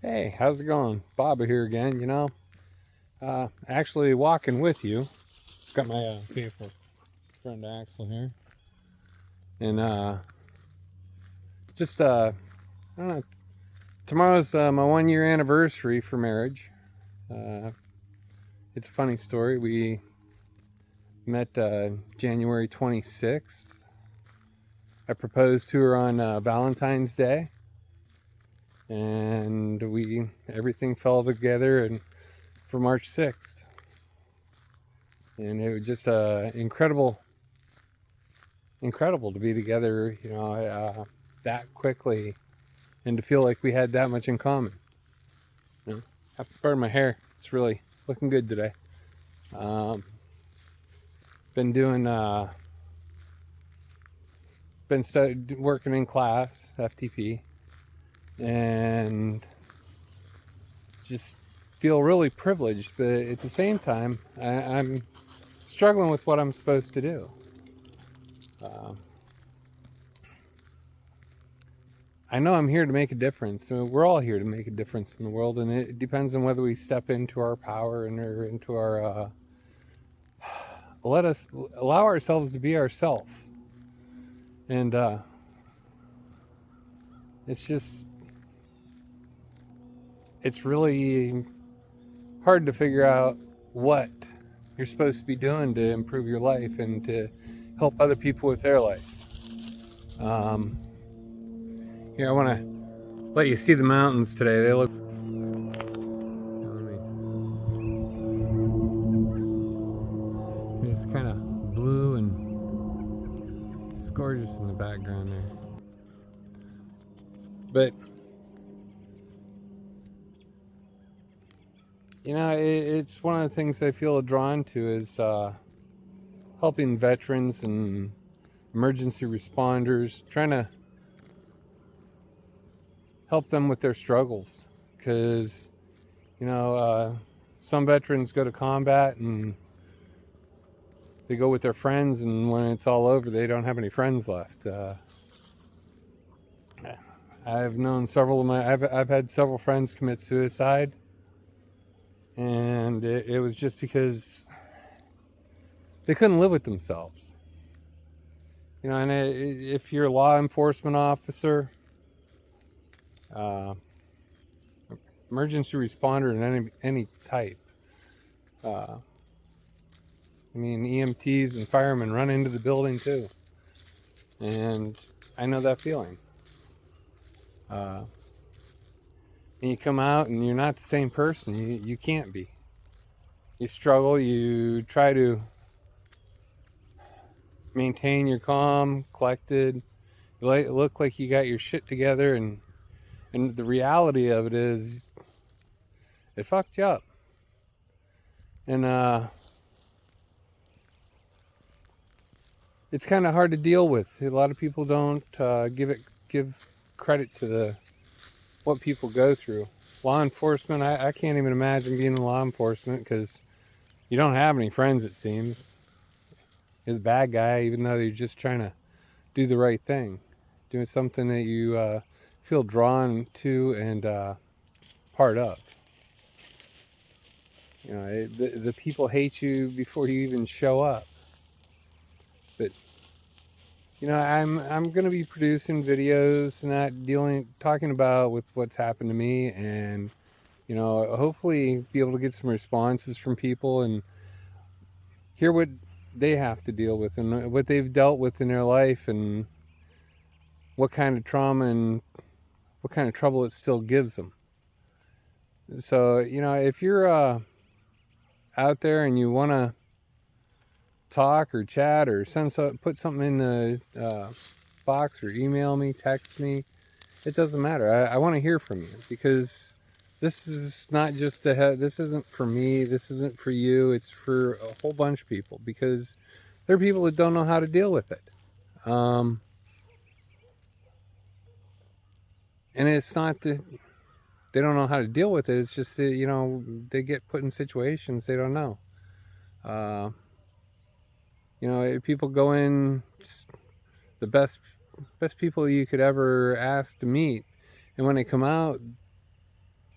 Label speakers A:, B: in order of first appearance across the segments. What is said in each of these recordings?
A: Hey, how's it going? Bob here again. Actually walking with you. Got my beautiful friend Axel here, and just I don't know. Tomorrow's my 1 year anniversary for marriage. Uh, it's a funny story. We met January 26th. I proposed to her on Valentine's Day, and we everything fell together and for March 6th, and it was just incredible to be together, that quickly, and to feel like we had that much in common. Have to burn my hair. It's really looking good today. Um, been doing, working in class, FTP, and just feel really privileged. But at the same time, I'm struggling with what I'm supposed to do. Um, I know I'm here to make a difference. So we're all here to make a difference in the world, and it depends on whether we step into our power and or into our let us allow ourselves to be ourselves. And it's just it's really hard to figure out what you're supposed to be doing to improve your life and to help other people with their life. Um, Here, I want to let you see the mountains today. They look. It's kind of blue and it's gorgeous in the background there. But it's one of the things I feel drawn to is helping veterans and emergency responders, trying to help them with their struggles. Because, some veterans go to combat and they go with their friends, and when it's all over, they don't have any friends left. I've known I've had several friends commit suicide, and it was just because they couldn't live with themselves. And if you're a law enforcement officer, uh, emergency responder in any type, EMTs and firemen run into the building too, and I know that feeling. And you come out and you're not the same person. You can't be. You struggle. You try to maintain your calm, collected. You look like you got your shit together, and the reality of it is, it fucked you up. And it's kind of hard to deal with. A lot of people don't give credit to what people go through. Law enforcement, I can't even imagine being in law enforcement because you don't have any friends, it seems. You're the bad guy, even though you're just trying to do the right thing, doing something that you feel drawn to and part of. The people hate you before you even show up. But I'm going to be producing videos and talking about with what's happened to me, and hopefully be able to get some responses from people and hear what they have to deal with and what they've dealt with in their life, and what kind of trauma and what kind of trouble it still gives them. So if you're out there and you want to talk or chat or put something in the box, or email me, text me, it doesn't matter. I want to hear from you, because this is not just this isn't for me, this isn't for you, it's for a whole bunch of people, because there are people that don't know how to deal with it. And it's not that they don't know how to deal with it, it's just that, they get put in situations they don't know. People go in, the best people you could ever ask to meet, and when they come out,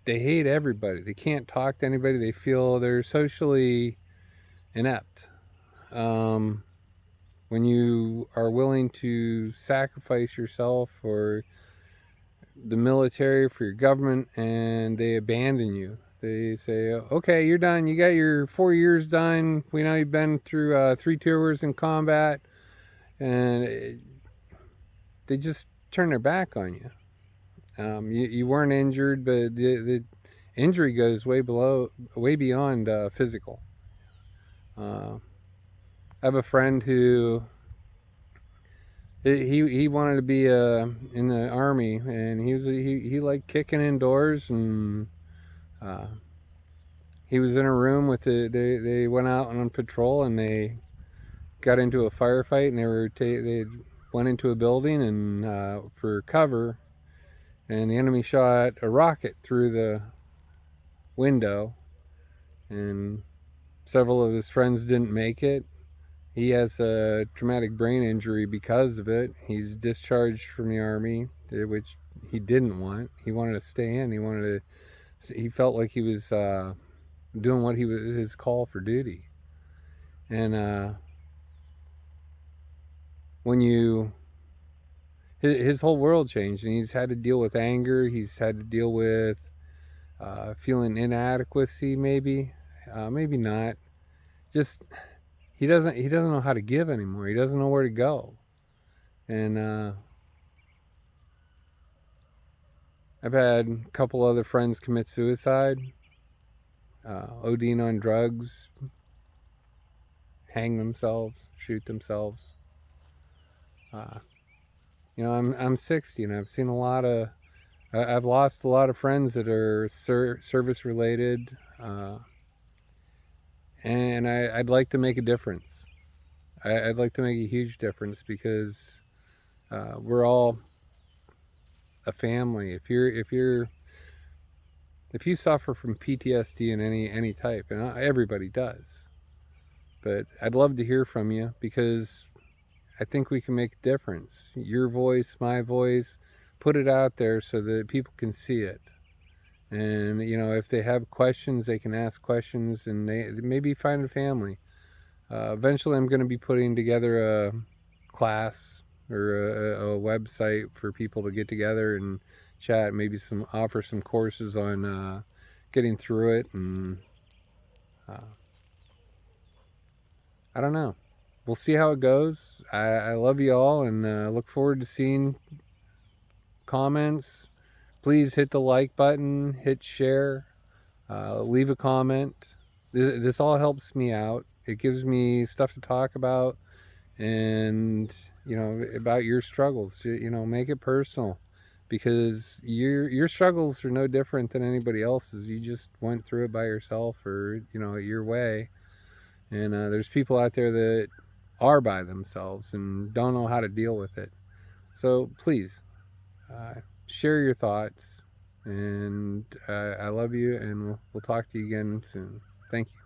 A: they hate everybody. They can't talk to anybody. They feel they're socially inept. Um, when you are willing to sacrifice yourself for the military, for your government, and they abandon you. They say, okay, you're done. You got your 4 years done. We know you've been through 3 tours in combat. And they just turn their back on you. You weren't injured, but the injury goes way beyond physical. I have a friend who he wanted to be in the army, and he liked kicking indoors, and uh, he was in a room with they went out on patrol, and they got into a firefight, and they went into a building and for cover, and the enemy shot a rocket through the window, and several of his friends didn't make it. He has a traumatic brain injury because of it. He's discharged from the army, which he didn't want. He wanted to stay in. He felt like he was doing what he was his call for duty. And when you his whole world changed, and he's had to deal with anger. He's had to deal with feeling inadequacy, maybe, maybe not. Just he doesn't know how to give anymore. He doesn't know where to go. And I've had a couple other friends commit suicide, ODing on drugs, hang themselves, shoot themselves. Uh, I'm 60, and I've seen a lot of. I've lost a lot of friends that are service related, and I'd like to make a difference. I'd like to make a huge difference because we're all a family. If you suffer from PTSD in any type, and everybody does, but I'd love to hear from you because I think we can make a difference. Your voice, my voice, put it out there so that people can see it. And if they have questions, they can ask questions, and they maybe find a family. Eventually, I'm going to be putting together a class or a website for people to get together and chat. Maybe offer some courses on getting through it, and I don't know. We'll see how it goes. I love you all, and look forward to seeing comments. Please hit the like button, hit share, leave a comment. This all helps me out. It gives me stuff to talk about, and about your struggles. Make it personal, because your struggles are no different than anybody else's. You just went through it by yourself, or your way. And there's people out there that are by themselves and don't know how to deal with it. So please share your thoughts, and I love you, and we'll talk to you again soon. Thank you.